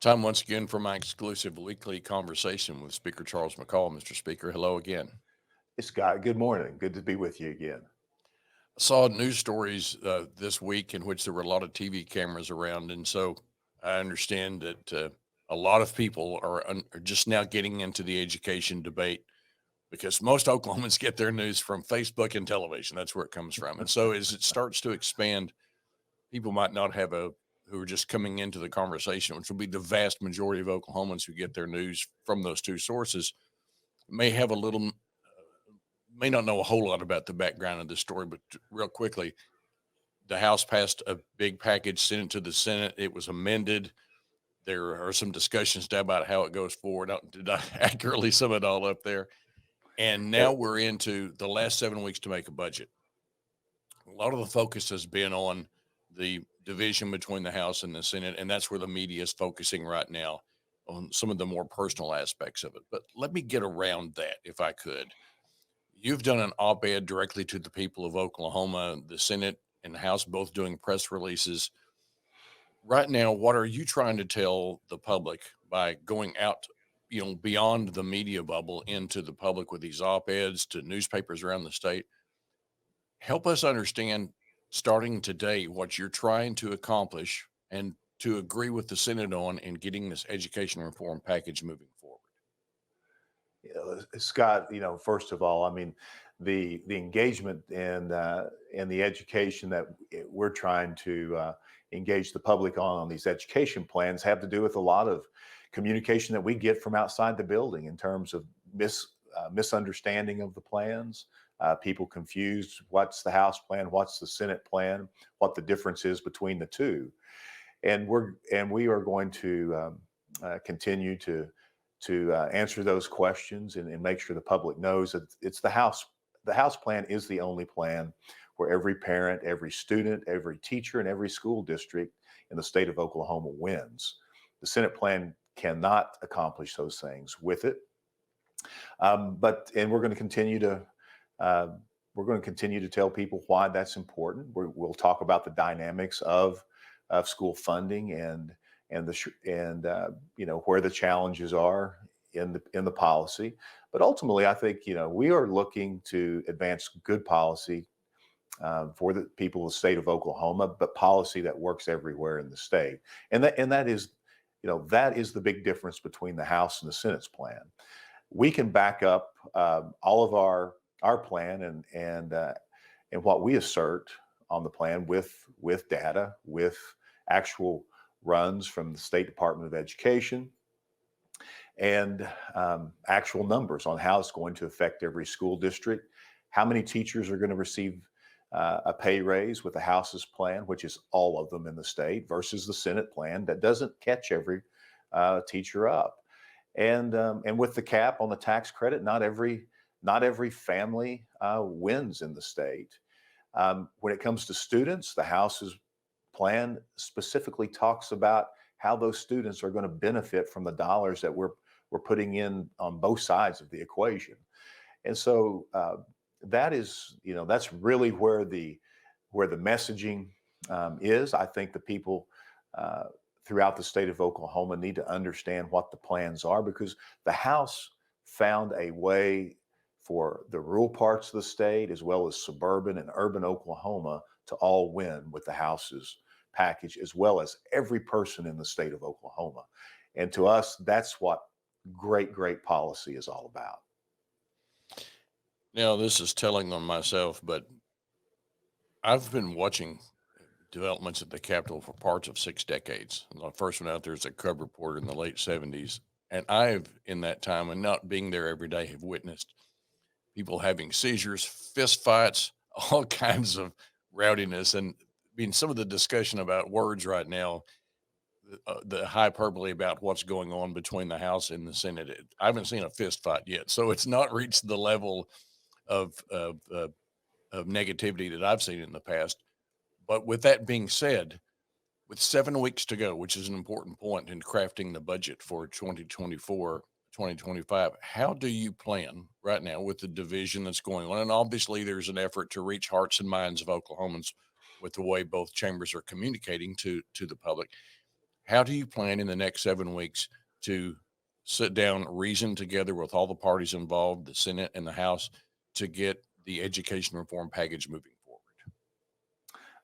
Time once again for my exclusive weekly conversation with Speaker Charles McCall. Mr. Speaker, hello again. Scott, good morning. Good to be with you again. I saw news stories this week in which there were a lot of TV cameras around, and so I understand that a lot of people are just now getting into the education debate because most Oklahomans get their news from Facebook and television. That's where it comes from. And so as it starts to expand, people might not have a who are just coming into the conversation, which will be the vast majority of Oklahomans who get their news from those two sources, may have a little may not know a whole lot about the background of this story, but real quickly, the House passed a big package, sent it to the Senate. It was amended. There are some discussions now about how it goes forward. Did I accurately sum it all up there? And Yeah, now we're into the last 7 weeks to make a budget. A lot of the focus has been on the division between the House and the Senate, and that's where the media is focusing right now on some of the more personal aspects of it. But let me get around that if I could. You've done an op ed directly to the people of Oklahoma, the Senate and the House both doing press releases. Right now, what are you trying to tell the public by going out, beyond the media bubble into the public with these op eds to newspapers around the state? Help us understand starting today what you're trying to accomplish and to agree with the Senate on in getting this education reform package moving forward. Scott. First of all, I mean, the engagement and the education that we're trying to engage the public on these education plans have to do with a lot of communication that we get from outside the building in terms of misunderstanding of the plans. People confused what's the House plan, what's the Senate plan, what the difference is between the two, and we are going to continue to answer those questions and make sure the public knows that it's the House. The House plan is the only plan where every parent, every student, every teacher, and every school district in the state of Oklahoma wins. The Senate plan cannot accomplish those things with it. But and uh, we're going to continue to tell people why that's important. We'll talk about the dynamics of school funding and where the challenges are in the policy. But ultimately, I think we are looking to advance good policy for the people of the state of Oklahoma, but policy that works everywhere in the state. And that is that is the big difference between the House and the Senate's plan. We can back up all of our plan and what we assert on the plan with data, with actual runs from the State Department of Education, and actual numbers on how it's going to affect every school district, how many teachers are going to receive a pay raise with the House's plan, which is all of them in the state, versus the Senate plan that doesn't catch every teacher up, and with the cap on the tax credit, not every family wins in the state. When it comes to students, the House's plan specifically talks about how those students are going to benefit from the dollars that we're putting in on both sides of the equation. And so that's really where the messaging is. I think the people uh, throughout the state of Oklahoma need to understand what the plans are, because the House found a way for the rural parts of the state as well as suburban and urban Oklahoma to all win with the House's package, as well as every person in the state of Oklahoma. And to us, that's what great policy is all about. Now, this is telling on myself, but I've been watching developments at the Capitol for parts of 6 decades. The first one out there is a Cub report in the late 70s. And I've, in that time, and not being there every day, have witnessed people having seizures, fist fights, all kinds of rowdiness. And being some of the discussion about words right now, the hyperbole about what's going on between the House and the Senate, I haven't seen a fist fight yet. So it's not reached the level of, of, uh, of negativity that I've seen in the past. But with that being said, with 7 weeks to go, which is an important point in crafting the budget for 2024, 2025, how do you plan right now with the division that's going on? And obviously, there's an effort to reach hearts and minds of Oklahomans with the way both chambers are communicating to the public. How do you plan in the next 7 weeks to sit down, reason together with all the parties involved, the Senate and the House, to get the education reform package moving forward?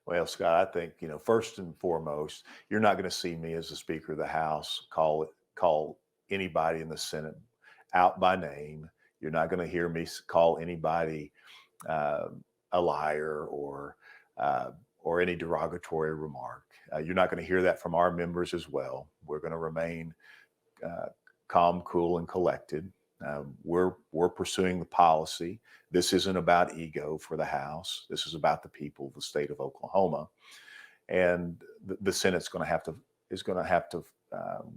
Well, Scott, I think, first and foremost, you're not going to see me as the Speaker of the House call anybody in the Senate out by name. You're not going to hear me call anybody uh, a liar or any derogatory remark. You're not going to hear that from our members as well. We're going to remain uh, calm, cool, and collected. We're pursuing the policy. This isn't about ego for the House. This is about the people of the state of Oklahoma, and the Senate's going to have to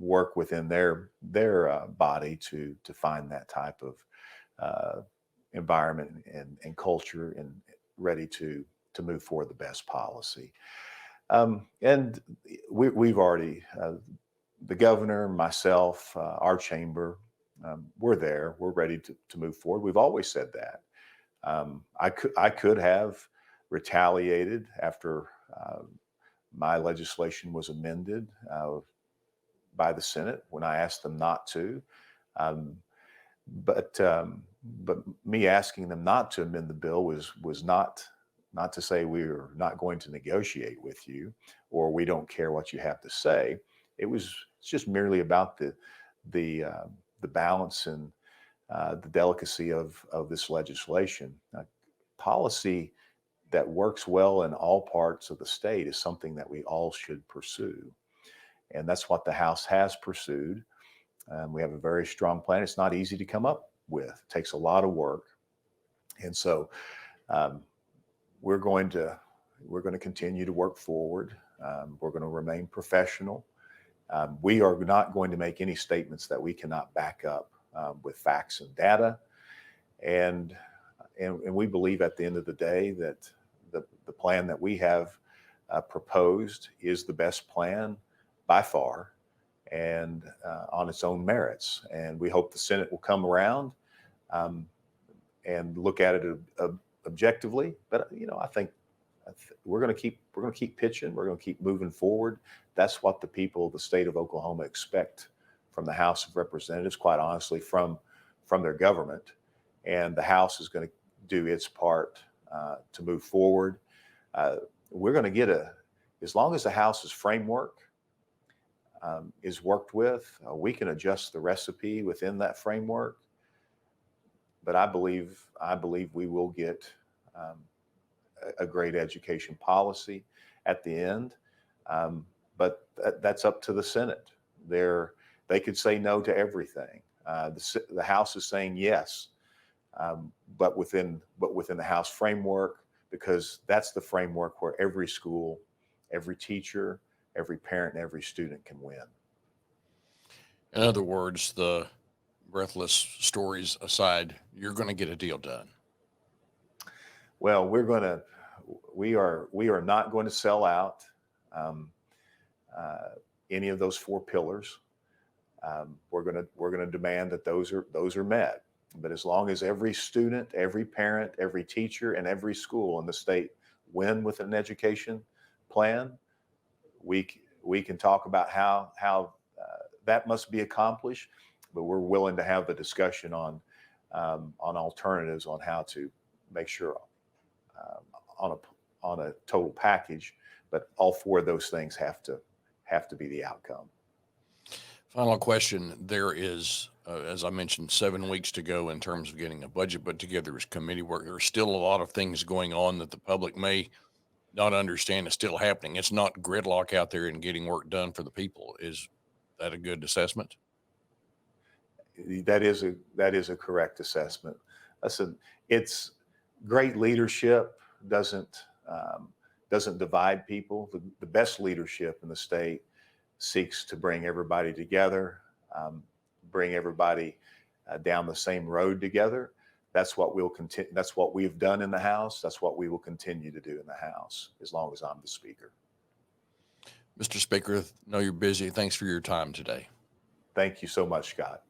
work within their body to find that type of environment and culture and ready to move forward the best policy. And we've already the governor, myself, our chamber, we're there. We're ready to move forward. We've always said that. I could have retaliated after my legislation was amended by the Senate when I asked them not to. Um, but me asking them not to amend the bill was not to say we're not going to negotiate with you or we don't care what you have to say. It's just merely about the balance and the delicacy of this legislation. Policy that works well in all parts of the state is something that we all should pursue. And that's what the House has pursued. We have a very strong plan. It's not easy to come up with. It takes a lot of work. And so we're going to continue to work forward. We're going to remain professional. We are not going to make any statements that we cannot back up with facts and data. And we believe at the end of the day that the plan that we have proposed is the best plan by far and on its own merits. And we hope the Senate will come around and look at it objectively. But I think we're going to keep pitching. We're going to keep moving forward. That's what the people of the state of Oklahoma expect from the House of Representatives, quite honestly, from their government. And the House is going to do its part to move forward. We're going to get as long as the House's framework is worked with, we can adjust the recipe within that framework. But I believe we will get a great education policy at the end. But that's up to the Senate. They could say no to everything. The House is saying yes, but within the House framework, because that's the framework where every school, every teacher, every parent, and every student can win. In other words, the breathless stories aside, you're going to get a deal done. Well, we are not going to sell out any of those four pillars. We're going to demand that those are met. But as long as every student, every parent, every teacher, and every school in the state win with an education plan, we can talk about how that must be accomplished. But we're willing to have the discussion on alternatives on how to make sure on a total package. But all four of those things have to be the outcome. Final question. There is, as I mentioned, 7 weeks to go in terms of getting a budget put together as committee work. There are still a lot of things going on that the public may not understand is still happening. It's not gridlock out there and getting work done for the people. Is that a good assessment? That is a correct assessment. Listen, it's great leadership doesn't divide people. The best leadership in the state seeks to bring everybody together, bring everybody down the same road together. That's what we'll continue. That's what we've done in the House. That's what we will continue to do in the House as long as I'm the Speaker. Mr. Speaker, I know you're busy. Thanks for your time today. Thank you so much, Scott.